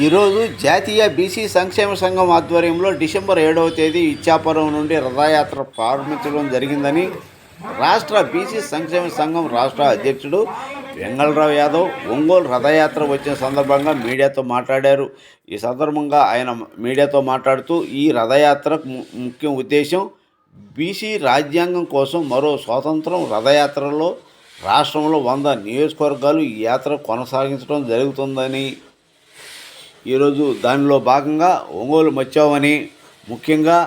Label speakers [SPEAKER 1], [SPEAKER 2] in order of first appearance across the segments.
[SPEAKER 1] ఈరోజు జాతీయ బీసీ సంక్షేమ సంఘం ఆధ్వర్యంలో డిసెంబర్ 7వ తేదీ ఇచ్చాపురం నుండి రథయాత్ర ప్రారంభించడం జరిగిందని రాష్ట్ర బీసీ సంక్షేమ సంఘం రాష్ట్ర అధ్యక్షుడు వెంగళరావు యాదవ్ ఒంగోలు రథయాత్ర వచ్చిన సందర్భంగా మీడియాతో మాట్లాడారు. ఈ సందర్భంగా ఆయన మీడియాతో మాట్లాడుతూ ఈ రథయాత్ర ముఖ్య ఉద్దేశం బీసీ రాజ్యాంగం కోసం మరో స్వాతంత్రం రథయాత్రలో రాష్ట్రంలో 100 నియోజకవర్గాలు ఈ యాత్ర కొనసాగించడం జరుగుతుందని, ఈరోజు దానిలో భాగంగా ఒంగోలు వచ్చామని, ముఖ్యంగా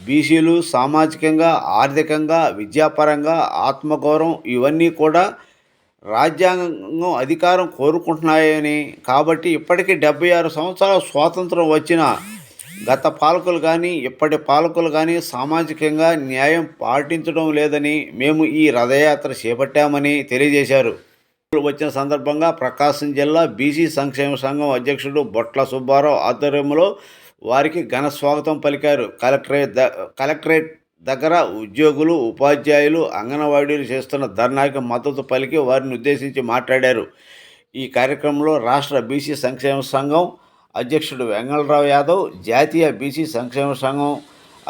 [SPEAKER 1] బీసీలు సామాజికంగా, ఆర్థికంగా, విద్యాపరంగా, ఆత్మగౌరవం ఇవన్నీ కూడా రాజ్యాంగం అధికారం కోరుకుంటున్నాయని, కాబట్టి ఇప్పటికీ 76 సంవత్సరాల స్వాతంత్రం వచ్చిన గత పాలకులు కానీ ఇప్పటి పాలకులు కానీ సామాజికంగా న్యాయం పాటించడం లేదని మేము ఈ రథయాత్ర చేపట్టామని తెలియజేశారు. వచ్చిన సందర్భంగా ప్రకాశం జిల్లా బీసీ సంక్షేమ సంఘం అధ్యక్షుడు బొట్ల సుబ్బారావు ఆధ్వర్యంలో వారికి ఘన స్వాగతం పలికారు. కలెక్టరేట్ దగ్గర ఉద్యోగులు, ఉపాధ్యాయులు, అంగన్వాడీలు చేస్తున్న ధర్నాకి మద్దతు పలికి వారిని ఉద్దేశించి మాట్లాడారు. ఈ కార్యక్రమంలో రాష్ట్ర బీసీ సంక్షేమ సంఘం అధ్యక్షుడు వెంగళరావు యాదవ్, జాతీయ బీసీ సంక్షేమ సంఘం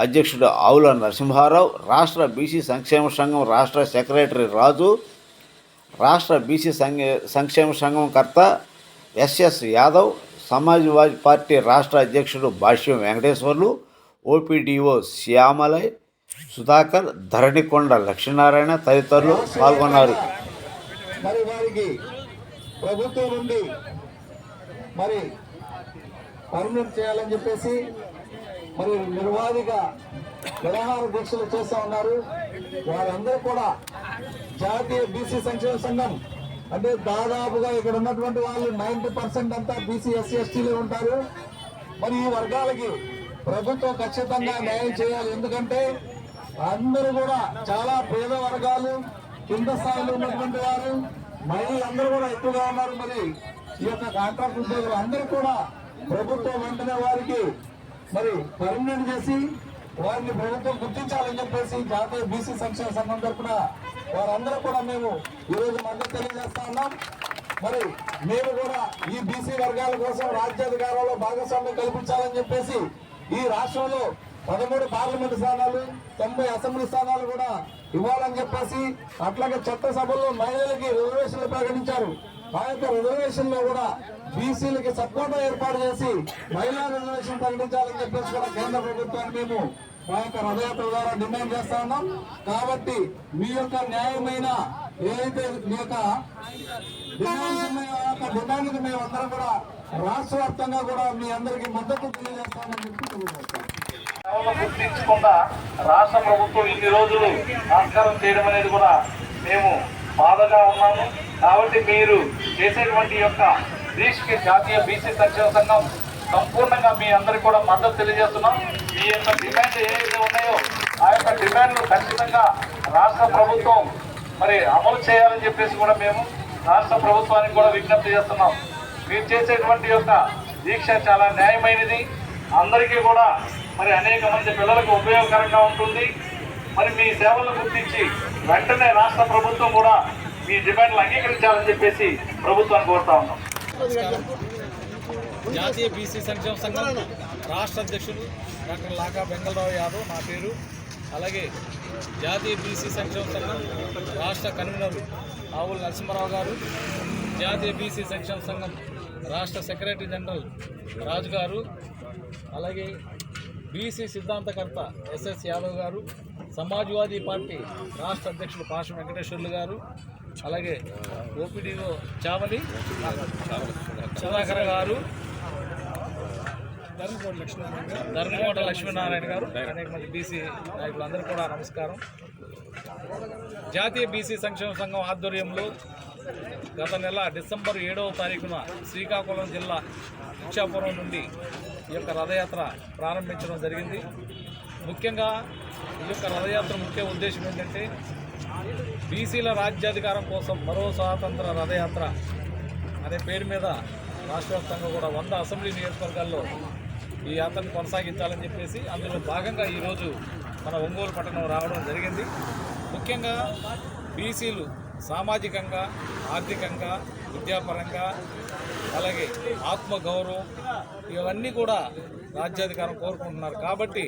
[SPEAKER 1] అధ్యక్షుడు ఆవుల నరసింహారావు, రాష్ట్ర బీసీ సంక్షేమ సంఘం రాష్ట్ర సెక్రటరీ రాజు, రాష్ట్ర బీసీ సంక్షేమ సంఘం కర్త ఎస్ఎస్ యాదవ్, సమాజ్వాదీ పార్టీ రాష్ట్ర అధ్యక్షుడు భాష్యం వెంకటేశ్వర్లు, ఓపీడీఓ శ్యామలై, సుధాకర్, ధరణికొండ లక్ష్మీనారాయణ తదితరులు పాల్గొన్నారు.
[SPEAKER 2] మరి వారికి ప్రభుత్వం నుండి మరి పర్మనెంట్ చేయాలని చెప్పేసి మరి నిర్వాధిగా నిరాహార దీక్షలు చేస్తూ ఉన్నారు. వారందరూ కూడా జాతీయ బీసీ సంక్షేమ సంఘం అంటే దాదాపుగా ఇక్కడ ఉన్నటువంటి వాళ్ళు 90% అంతా బీసీ ఎస్సీ ఎస్టీలే ఉంటారు. మరి ఈ వర్గాలకి ప్రభుత్వం ఖచ్చితంగా న్యాయం చేయాలి. ఎందుకంటే అందరూ కూడా చాలా పేద వర్గాలు, కింద స్థాయిలో ఉన్నటువంటి వారు, మహిళలందరూ కూడా ఎక్కువగా ఉన్నారు. మరి ఈ యొక్క కాంట్రాక్ట్ ఉద్యోగులు అందరూ కూడా ప్రభుత్వం వెంటనే వారికి మరి పర్మనెంట్ చేసి వారిని ప్రభుత్వం గుర్తించాలని చెప్పేసి జాతీయ బీసీ సంక్షేమ సంఘం తరఫున వారందరూ కూడా మేము ఈరోజు మద్దతు తెలియజేస్తా ఉన్నాం. మరి మేము కూడా ఈ బీసీ వర్గాల కోసం రాజ్యాధికారంలో భాగస్వామ్యం కల్పించాలని చెప్పేసి ఈ రాష్ట్రంలో 13 పార్లమెంటు స్థానాలు, 90 అసెంబ్లీ స్థానాలు కూడా ఇవ్వాలని చెప్పేసి, అట్లాగే చట్టసభల్లో మహిళలకి రిజర్వేషన్లు ప్రకటించారు. ఆ యొక్క రిజర్వేషన్ లో కూడా బీసీలకి సపోర్ట్ ఏర్పాటు చేసి మహిళా రిజర్వేషన్ ప్రకటించాలని చెప్పేసి కూడా కేంద్ర ప్రభుత్వాన్ని మేము మా యొక్క రథయాత్ర ద్వారా డిమాండ్ చేస్తా ఉన్నాం. కాబట్టి మీ యొక్క న్యాయమైన ఏదైతే మీ యొక్క డిమాండ్స్ ఉన్నాయో ఆ యొక్క డిమాండ్కి మేమందరం కూడా రాష్ట్ర వ్యాప్తంగా కూడా మీ అందరికీ మద్దతు తెలియజేస్తామని చెప్పి తెలియజేస్తాం.
[SPEAKER 3] గుర్తించకుండా రాష్ట్ర ప్రభుత్వం ఇన్ని రోజులు ఆస్కారం చేయడం అనేది కూడా మేము బాధగా ఉన్నాము. కాబట్టి మీరు చేసేటువంటి యొక్క దీక్షకి జాతీయ బీసీ సంక్షేమ సంఘం సంపూర్ణంగా మీ అందరికీ కూడా మద్దతు తెలియజేస్తున్నాం. మీ యొక్క డిమాండ్ ఏవైతే ఉన్నాయో ఆ యొక్క డిమాండ్లు ఖచ్చితంగా రాష్ట్ర ప్రభుత్వం మరి అమలు చేయాలని చెప్పేసి కూడా మేము రాష్ట్ర ప్రభుత్వానికి కూడా విజ్ఞప్తి చేస్తున్నాం. మీరు చేసేటువంటి యొక్క దీక్ష చాలా న్యాయమైనది, అందరికీ కూడా మరి అనేక మంది పిల్లలకు ఉపయోగకరంగా ఉంటుంది. మరి మీ సేవలను గుర్తించి వెంటనే రాష్ట్ర ప్రభుత్వం కూడా మీ డిమాండ్లు అంగీకరించాలని చెప్పేసి ప్రభుత్వాన్ని కోరుతా ఉన్నాం.
[SPEAKER 4] జాతీయ బీసీ సంక్షేమ సంఘం రాష్ట్ర అధ్యక్షుడు డాక్టర్ లాకా వెంగళరావు యాదవ్ నా పేరు. అలాగే జాతీయ బీసీ సంక్షేమ సంఘం రాష్ట్ర కన్వీనర్ ఆవుల నరసింహారావు గారు, జాతీయ బీసీ సంక్షేమ సంఘం రాష్ట్ర సెక్రటరీ జనరల్ రాజు గారు, అలాగే బీసీ సిద్ధాంతకర్త ఎస్ఎస్ యాదవ్ గారు, సమాజ్వాదీ పార్టీ రాష్ట్ర అధ్యక్షుడు పాష వెంకటేశ్వర్లు గారు, అలాగే ఓపీడీఓ చావలి సుధాకర్ గారు, ధర్మకోట లక్ష్మీనారాయణ గారు, అనేక మంది బీసీ నాయకులందరూ కూడా నమస్కారం. జాతీయ బీసీ సంక్షేమ సంఘం ఆధ్వర్యంలో గత నెల డిసెంబర్ 7వ తారీఖున శ్రీకాకుళం జిల్లా ఇచ్చాపురం నుండి ఈ యొక్క రథయాత్ర ప్రారంభించడం జరిగింది. ముఖ్యంగా ఈ యొక్క రథయాత్ర ముఖ్య ఉద్దేశం ఏంటంటే బీసీల రాజ్యాధికారం కోసం మరో స్వాతంత్ర రథయాత్ర అనే పేరు మీద రాష్ట్ర వ్యాప్తంగా కూడా 100 అసెంబ్లీ నియోజకవర్గాల్లో ఈ యాత్రను కొనసాగించాలని చెప్పేసి అందులో భాగంగా ఈరోజు మన ఒంగోలు పట్టణం రావడం జరిగింది. ముఖ్యంగా బీసీలు సామాజికంగా, ఆర్థికంగా, విద్యాపరంగా అలాగే ఆత్మగౌరవం ఇవన్నీ కూడా రాజ్యాధికారం కోరుకుంటున్నారు. కాబట్టి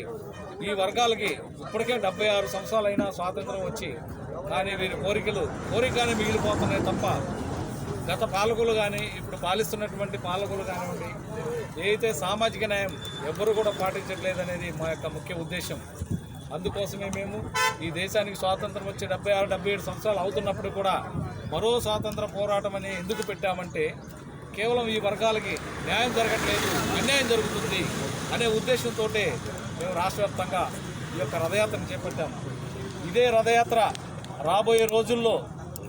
[SPEAKER 4] ఈ వర్గాలకి ఇప్పటికే 76 సంవత్సరాలైనా స్వాతంత్రం వచ్చి కానీ వీరి కోరికగానే మిగిలిపోతున్నాయి తప్ప గత పాలకులు కానీ ఇప్పుడు పాలిస్తున్నటువంటి పాలకులు కానివ్వండి ఏదైతే సామాజిక న్యాయం ఎవ్వరూ కూడా పాటించట్లేదనేది మా యొక్క ముఖ్య ఉద్దేశం. అందుకోసమే మేము ఈ దేశానికి స్వాతంత్రం వచ్చి 76-77 సంవత్సరాలు అవుతున్నప్పుడు కూడా మరో స్వాతంత్ర పోరాటం అని ఎందుకు పెట్టామంటే కేవలం ఈ వర్గాలకి న్యాయం జరగట్లేదు, అన్యాయం జరుగుతుంది అనే ఉద్దేశంతో మేము రాష్ట్ర వ్యాప్తంగా ఈ యొక్క రథయాత్రను చేపట్టాము. ఇదే రథయాత్ర రాబోయే రోజుల్లో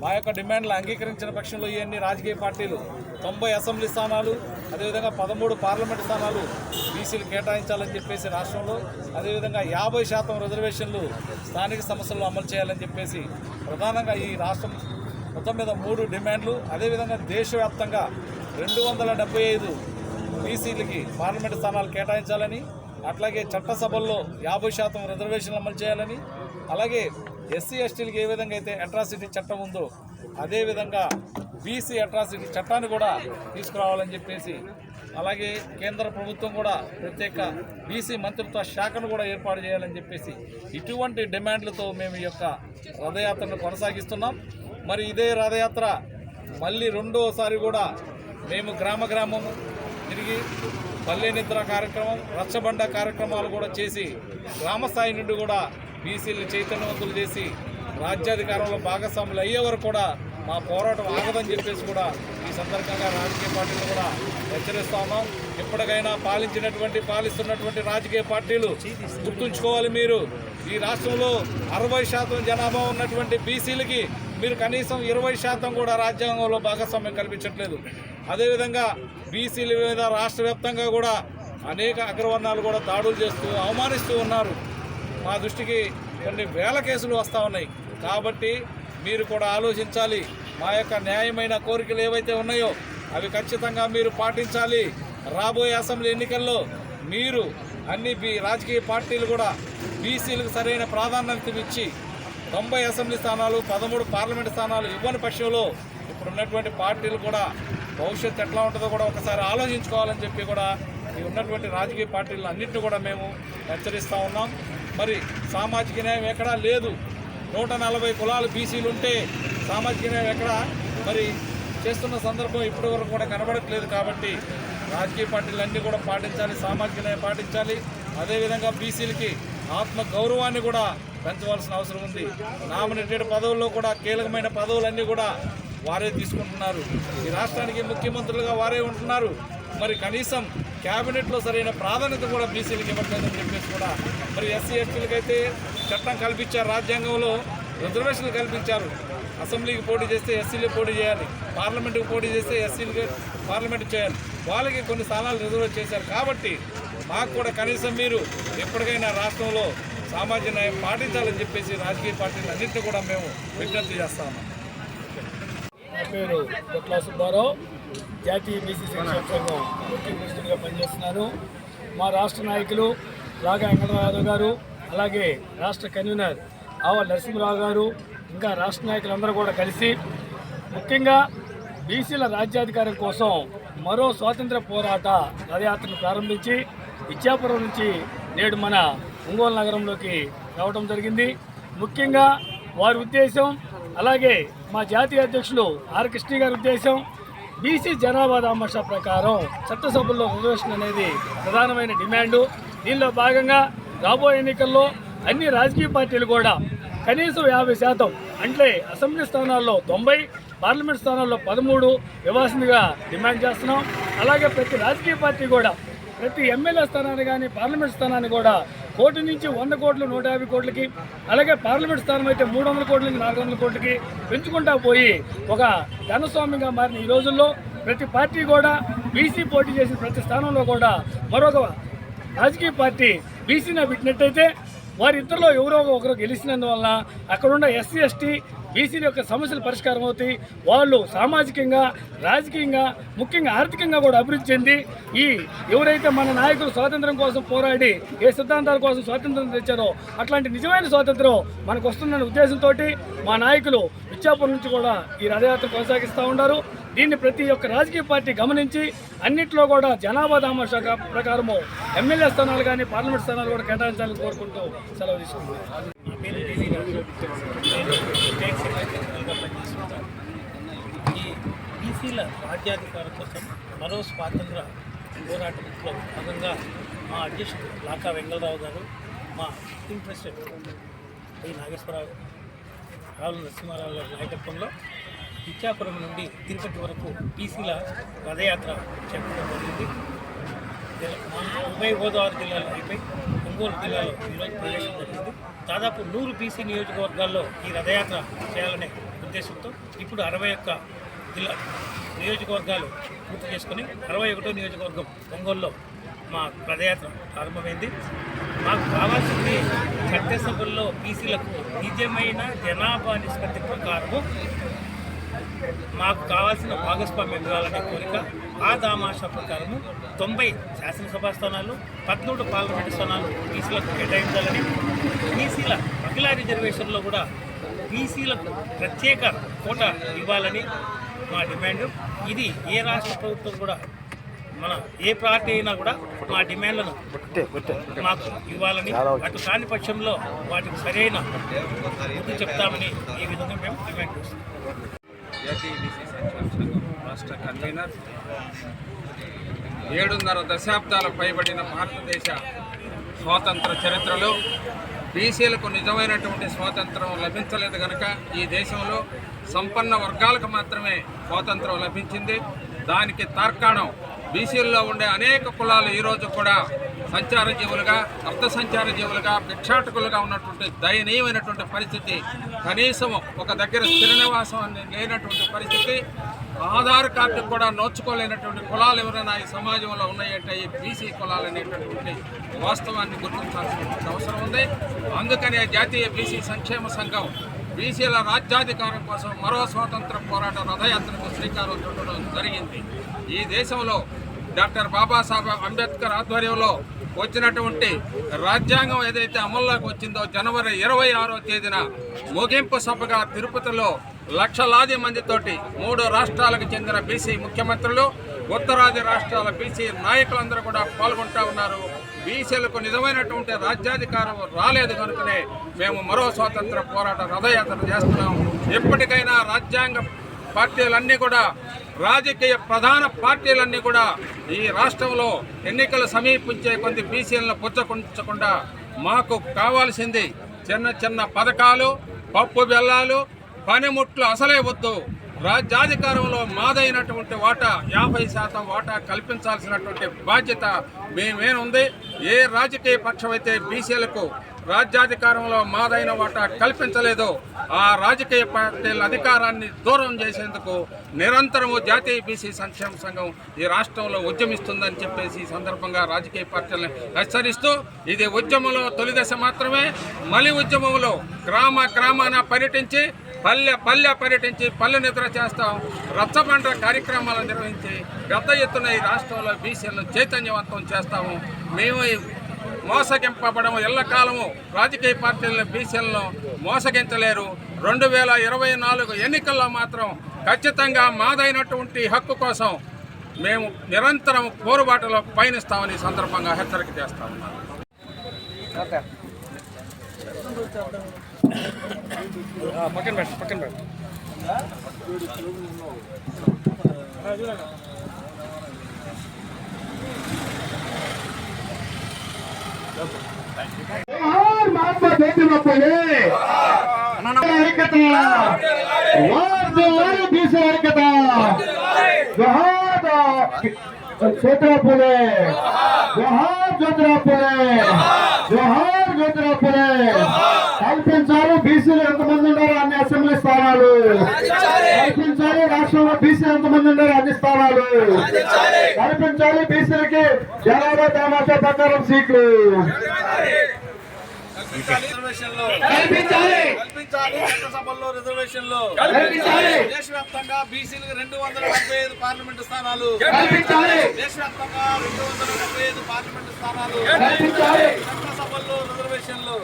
[SPEAKER 4] మా యొక్క డిమాండ్లు అంగీకరించిన పక్షంలో ఇవన్నీ రాజకీయ పార్టీలు 90 అసెంబ్లీ స్థానాలు అదేవిధంగా 13 పార్లమెంటు స్థానాలు బీసీలు కేటాయించాలని చెప్పేసి రాష్ట్రంలో, అదేవిధంగా 50% రిజర్వేషన్లు స్థానిక సమస్యల్లో అమలు చేయాలని చెప్పేసి ప్రధానంగా ఈ రాష్ట్రం మొత్తం మీద 3 డిమాండ్లు, అదేవిధంగా దేశవ్యాప్తంగా 275 బీసీలకి పార్లమెంటు స్థానాలు కేటాయించాలని, అట్లాగే చట్టసభల్లో 50% రిజర్వేషన్లు అమలు చేయాలని, అలాగే ఎస్సీ ఎస్టీలకి ఏ విధంగా అయితే అట్రాసిటీ చట్టం ఉందో అదేవిధంగా బీసీ అట్రాసిటీ చట్టాన్ని కూడా తీసుకురావాలని చెప్పేసి, అలాగే కేంద్ర ప్రభుత్వం కూడా ప్రత్యేక బీసీ మంత్రిత్వ శాఖను కూడా ఏర్పాటు చేయాలని చెప్పేసి ఇటువంటి డిమాండ్లతో మేము ఈ యొక్క రథయాత్రను కొనసాగిస్తున్నాం. మరి ఇదే రథయాత్ర మళ్ళీ రెండోసారి కూడా మేము గ్రామము తిరిగి పల్లె నిద్ర కార్యక్రమం, రచ్చబండ కార్యక్రమాలు కూడా చేసి గ్రామ స్థాయి నుండి కూడా బీసీలు చైతన్యవంతులు చేసి రాజ్యాధికారంలో భాగస్వాములు అయ్యే వరకు కూడా మా పోరాటం ఆగదని చెప్పేసి కూడా ఈ సందర్భంగా రాజకీయ పార్టీలు కూడా హెచ్చరిస్తా ఉన్నాం. ఎప్పటికైనా పాలిస్తున్నటువంటి రాజకీయ పార్టీలు గుర్తుంచుకోవాలి. మీరు ఈ రాష్ట్రంలో 60% జనాభా ఉన్నటువంటి బీసీలకి మీరు కనీసం 20% కూడా రాజ్యాంగంలో భాగస్వామ్యం కల్పించట్లేదు. అదేవిధంగా బీసీల మీద రాష్ట్ర వ్యాప్తంగా కూడా అనేక అగ్రవర్ణాలు కూడా దాడులు చేస్తూ అవమానిస్తూ ఉన్నారు. మా దృష్టికి కొన్ని వేల కేసులు వస్తూ ఉన్నాయి. కాబట్టి మీరు కూడా ఆలోచించాలి. మా యొక్క న్యాయమైన కోరికలు ఏవైతే ఉన్నాయో అవి ఖచ్చితంగా మీరు పాటించాలి. రాబోయే అసెంబ్లీ ఎన్నికల్లో మీరు అన్ని రాజకీయ పార్టీలు కూడా బీసీలకు సరైన ప్రాధాన్యత ఇచ్చి 90 అసెంబ్లీ స్థానాలు 13 పార్లమెంటు స్థానాలు ఇవ్వని పక్షంలో ఇప్పుడున్నటువంటి పార్టీలు కూడా భవిష్యత్తు ఎట్లా ఉంటుందో కూడా ఒకసారి ఆలోచించుకోవాలని చెప్పి కూడా ఈ ఉన్నటువంటి రాజకీయ పార్టీలను అన్నింటినీ కూడా మేము హెచ్చరిస్తూ ఉన్నాం. మరి సామాజిక న్యాయం ఎక్కడా లేదు. 140 కులాలు బీసీలు ఉంటే సామాజిక న్యాయం ఎక్కడా మరి చేస్తున్న సందర్భం ఇప్పటి వరకు కూడా కనబడట్లేదు. కాబట్టి రాజకీయ పార్టీలు అన్నీ కూడా పాటించాలి, సామాజిక న్యాయం పాటించాలి. అదేవిధంగా బీసీలకి ఆత్మ గౌరవాన్ని కూడా పెంచవలసిన అవసరం ఉంది. నామినేటెడ్ పదవుల్లో కూడా కీలకమైన పదవులన్నీ కూడా వారే తీసుకుంటున్నారు. ఈ రాష్ట్రానికి ముఖ్యమంత్రులుగా వారే ఉంటున్నారు. మరి కనీసం క్యాబినెట్లో సరైన ప్రాధాన్యత కూడా బీసీలకు ఇవ్వట్లేదని చెప్పేసి కూడా మరి ఎస్సీ ఎస్టీలకు అయితే చట్టం కల్పించారు, రాజ్యాంగంలో రిజర్వేషన్లు కల్పించారు. అసెంబ్లీకి పోటీ చేస్తే ఎస్సీలు పోటీ చేయాలి, పార్లమెంటుకి పోటీ చేస్తే ఎస్సీలకి పార్లమెంటు చేయాలి. వాళ్ళకి కొన్ని స్థానాలు రిజర్వ్ చేశారు. కాబట్టి మాకు కూడా కనీసం మీరు ఎప్పటికైనా రాష్ట్రంలో సామాజిక న్యాయం పాటించాలని చెప్పేసి రాజకీయ పార్టీలు అన్నింటినీ కూడా మేము విజ్ఞప్తి చేస్తా ఉన్నాం.
[SPEAKER 5] నా పేరు కొట్ల సుబ్బారావు, జాతీయ బీసీ సంక్షేమ సంఘం ముఖ్య ప్రెసిడెంట్గా పనిచేస్తున్నాను. మా రాష్ట్ర నాయకులు రాగా వెంకటరావు గారు, అలాగే రాష్ట్ర కన్వీనర్ ఆవ నరసింహరావు గారు, ఇంకా రాష్ట్ర నాయకులందరూ కూడా కలిసి ముఖ్యంగా బీసీల రాజ్యాధికారం కోసం మరో స్వాతంత్ర పోరాట రథయాత్రను ప్రారంభించి ఇచ్చాపురం నుంచి నేడు మన ఒంగోలు నగరంలోకి రావడం జరిగింది. ముఖ్యంగా వారి ఉద్దేశం, అలాగే మా జాతీయ అధ్యక్షులు ఆర్ కృష్ణ గారి ఉద్దేశం, బీసీ జనాభా దామాషా ప్రకారం చట్టసభల్లో రిజర్వేషన్ అనేది ప్రధానమైన డిమాండు. దీనిలో భాగంగా రాబోయే ఎన్నికల్లో అన్ని రాజకీయ పార్టీలు కూడా కనీసం 50%, అంటే అసెంబ్లీ స్థానాల్లో 90, పార్లమెంట్ స్థానాల్లో 13 ఇవ్వాల్సిందిగా డిమాండ్ చేస్తున్నాం. అలాగే ప్రతి రాజకీయ పార్టీ కూడా ప్రతి ఎమ్మెల్యే స్థానాన్ని కానీ పార్లమెంట్ స్థానాన్ని కూడా 1 కోటి నుంచి 100 కోట్లు 150 కోట్లకి, అలాగే పార్లమెంట్ స్థానం అయితే 300 కోట్ల నుంచి 400 కోట్లకి పెంచుకుంటా పోయి ఒక ధనస్వామ్యంగా మారిన ఈ రోజుల్లో ప్రతి పార్టీ కూడా బీసీ పోటీ చేసిన ప్రతి స్థానంలో కూడా మరొక రాజకీయ పార్టీ బీసీని పెట్టినట్టయితే వారిద్దరిలో ఎవరో ఒకరు గెలిచినందువల్ల అక్కడున్న ఎస్సీ ఎస్టీ బీసీల యొక్క సమస్యలు పరిష్కారం అవుతాయి. వాళ్ళు సామాజికంగా, రాజకీయంగా, ముఖ్యంగా ఆర్థికంగా కూడా అభివృద్ధి చెంది ఈ ఎవరైతే మన నాయకులు స్వాతంత్రం కోసం పోరాడి ఏ సిద్ధాంతాల కోసం స్వాతంత్రం తెచ్చారో అట్లాంటి నిజమైన స్వాతంత్రం మనకు వస్తుందనే ఉద్దేశంతో మా నాయకులు ఇచ్చాపురం నుంచి కూడా ఈ రథయాత్ర కొనసాగిస్తూ ఉన్నారు. దీన్ని ప్రతి ఒక్క రాజకీయ పార్టీ గమనించి అన్నింటిలో కూడా జనాభా దామాషా ప్రకారము ఎమ్మెల్యే స్థానాలు కానీ పార్లమెంట్ స్థానాలు కూడా కేటాయించాలని కోరుకుంటూ సెలవు తీసుకుంటున్నాను.
[SPEAKER 6] ఈ బీసీల రాజ్యాధికారం కోసం మరో స్వాతంత్ర పోరాటంలో భాగంగా మా అధ్యక్షుడు లాకా వెంగళరావు గారు, మా టీమ్ ప్రెసిడెంట్ ఈ నాగేశ్వరరావు, రావుల నరసింహారావు గారి నాయకత్వంలో ఇచ్చాపురం నుండి తిరుపతి వరకు బీసీల రథయాత్ర చేపట్టడం జరిగింది. ఉభయ గోదావరి జిల్లాలో అయిపోయి ఒంగోలు జిల్లాలో ఈరోజు ప్రవేశం జరిగింది. దాదాపు 100 బీసీ నియోజకవర్గాల్లో ఈ రథయాత్ర చేయాలనే ఉద్దేశంతో ఇప్పుడు 61 జిల్లా నియోజకవర్గాలు పూర్తి చేసుకుని 61వ నియోజకవర్గం ఒంగోలులో మా రథయాత్ర ప్రారంభమైంది. మాకు కావాల్సింది చట్టసభల్లో బీసీలకు నిజమైన జనాభా నిష్పత్తి ప్రకారము మాకు కావాల్సిన భాగస్వామ్యం ఇవ్వాలనే కోరిక. ఆ దామాషా ప్రకారము 90 శాసనసభ స్థానాలు, 13 పార్లమెంటు స్థానాలు బీసీలకు కేటాయించాలని, బీసీల మహిళా రిజర్వేషన్లో కూడా బీసీలకు ప్రత్యేక కోటా ఇవ్వాలని మా డిమాండ్. ఇది ఏ రాష్ట్ర ప్రభుత్వం కూడా మన ఏ పార్టీ అయినా కూడా మా డిమాండ్లను మాకు ఇవ్వాలని, అటు కాని పక్షంలో వాటికి సరైన బుద్ధి చెప్తామని ఈ విధంగా మేము డిమాండ్ చేస్తున్నాం.
[SPEAKER 7] జాతీయ బీసీ సంక్షేమ సంఘం రాష్ట్ర కన్వీనర్. 7.5 దశాబ్దాల పైబడిన భారతదేశ స్వాతంత్ర చరిత్రలో బీసీలకు నిజమైనటువంటి స్వాతంత్రం లభించలేదు కనుక ఈ దేశంలో సంపన్న వర్గాలకు మాత్రమే స్వాతంత్రం లభించింది. దానికి తార్కాణం బీసీల్లో ఉండే అనేక కులాలు ఈరోజు కూడా సంచార జీవులుగా, అర్ధ సంచార జీవులుగా, భిక్షాటకులుగా ఉన్నటువంటి దయనీయమైనటువంటి పరిస్థితి. కనీసం ఒక దగ్గర స్థిర నివాసం లేనటువంటి పరిస్థితి. ఆధార్ కార్డు కూడా నోచుకోలేనటువంటి కులాలు ఎవరైనా ఈ సమాజంలో ఉన్నాయంటే ఈ బీసీ కులాలు అనేటటువంటి వాస్తవాన్ని గుర్తించాల్సినటువంటి అవసరం ఉంది. అందుకనే జాతీయ బీసీ సంక్షేమ సంఘం బీసీల రాజ్యాధికారం కోసం మరో స్వాతంత్ర పోరాట రథయాత్రకు శ్రీకారం చుట్టడం జరిగింది. ఈ దేశంలో డాక్టర్ బాబాసాహెబ్ అంబేద్కర్ ఆధ్వర్యంలో వచ్చినటువంటి రాజ్యాంగం ఏదైతే అమల్లోకి వచ్చిందో జనవరి 26వ తేదీన ముగింపు సభగా తిరుపతిలో లక్షలాది మందితోటి 3 రాష్ట్రాలకు చెందిన బీసీ ముఖ్యమంత్రులు, ఉత్తరాది రాష్ట్రాల బీసీ నాయకులందరూ కూడా పాల్గొంటూ ఉన్నారు. బీసీలకు నిజమైనటువంటి రాజ్యాధికారం రాలేదు కనుకనే మేము మరో స్వాతంత్ర పోరాట రథయాత్ర చేస్తున్నాం. ఎప్పటికైనా రాజ్యాంగ పార్టీలన్నీ కూడా, రాజకీయ ప్రధాన పార్టీలన్నీ కూడా ఈ రాష్ట్రంలో ఎన్నికలు సమీపించే కొద్ది బీసీలను పుచ్చకుంచకుండా మాకు కావాల్సింది చిన్న చిన్న పథకాలు, పప్పు బెల్లాలు, పనిముట్లు అసలే వద్దు. రాజ్యాధికారంలో మాదైనటువంటి వాటా 50% వాటా కల్పించాల్సినటువంటి బాధ్యత మేమేనుంది. ఏ రాజకీయ పక్షం అయితే బీసీలకు రాజ్యాధికారంలో మాదైన వాటా కల్పించలేదో ఆ రాజకీయ పార్టీల అధికారాన్ని దూరం చేసేందుకు నిరంతరము జాతీయ బీసీ సంక్షేమ సంఘం ఈ రాష్ట్రంలో ఉద్యమిస్తుందని చెప్పేసి ఈ సందర్భంగా రాజకీయ పార్టీలను హెచ్చరిస్తూ, ఇది ఉద్యమంలో తొలి దశ మాత్రమే. మలి ఉద్యమంలో గ్రామాన పర్యటించి, పల్లె పర్యటించి పల్లె నిద్ర చేస్తాం. రచ్చబండ కార్యక్రమాలు నిర్వహించి పెద్ద ఎత్తున ఈ రాష్ట్రంలో బీసీలను చైతన్యవంతం చేస్తాము. మేము మోసగింపబడము ఎల్లకాలము రాజకీయ పార్టీలను బీసీలను మోసగించలేరు. 2024 ఎన్నికల్లో మాత్రం ఖచ్చితంగా మాదైనటువంటి హక్కు కోసం మేము నిరంతరం పోరుబాటులో పయనిస్తామని సందర్భంగా హెచ్చరిక చేస్తా ఉన్నాను.
[SPEAKER 5] పక్కన పెట్టు.
[SPEAKER 2] महात्मा ज्योतिबा फुले बीसी हरिकता ज्योतिबा फुले, ज्योतिबा फुले కల్పించాలి. బీసీలు ఎంతమంది ఉన్నారు అన్ని అసెంబ్లీ స్థానాలు కల్పించాలి. రాష్ట్రంలో బీసీలు ఎంతమంది ఉన్నారు అన్ని స్థానాలు కల్పించాలి. బీసీలకి జనాభా దామాషా ప్రకారం సీట్లు
[SPEAKER 4] చట్టసభల్లో రిజర్వేషన్లు దేశవ్యాప్తంగా బీసీలకు 275 పార్లమెంటు స్థానాలు, దేశవ్యాప్తంగా 275 పార్లమెంటు స్థానాలు, చట్టసభల్లో రిజర్వేషన్లు